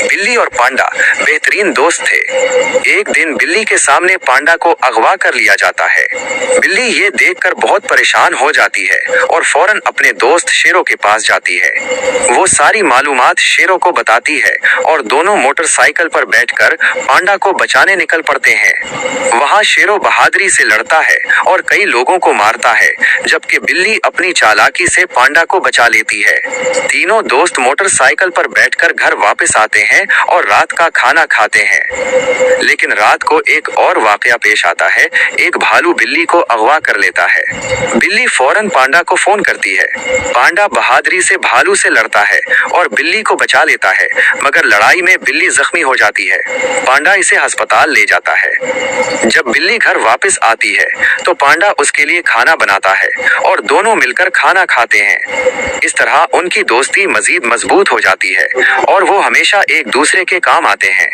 बिल्ली और पांडा बेहतरीन दोस्त थे। एक दिन बिल्ली के सामने पांडा को अगवा कर लिया जाता है। बिल्ली ये देखकर बहुत परेशान हो जाती है और फौरन अपने दोस्त शेरों के पास जाती है। वो सारी मालूमात शेरों को बताती है और दोनों मोटरसाइकिल पर बैठकर पांडा को बचाने निकल पड़ते हैं। वहाँ शेरों बहादुरी से लड़ता है और कई लोगों को मारता है, जबकि बिल्ली अपनी चालाकी से पांडा को बचा लेती है। तीनों दोस्त मोटरसाइकिल पर बैठकर घर वापस आते हैं और रात का खाना खाते हैं। लेकिन रात को एक और वाकया पेश आता है। एक भालू बिल्ली को अगवा कर लेता है। बिल्ली फौरन पांडा को फोन करती है। पांडा बहादुरी से भालू से लड़ता है और बिल्ली को बचा लेता है, मगर लड़ाई में बिल्ली जख्मी हो जाती है। पांडा इसे अस्पताल ले जाता है। जब बिल्ली घर वापस आती है तो पांडा उसके लिए खाना बनाता है और दोनों मिलकर खाना खाते हैं। इस तरह उनकी दोस्ती मजीद मजबूत हो जाती है और वो हमेशा एक दूसरे के काम आते हैं।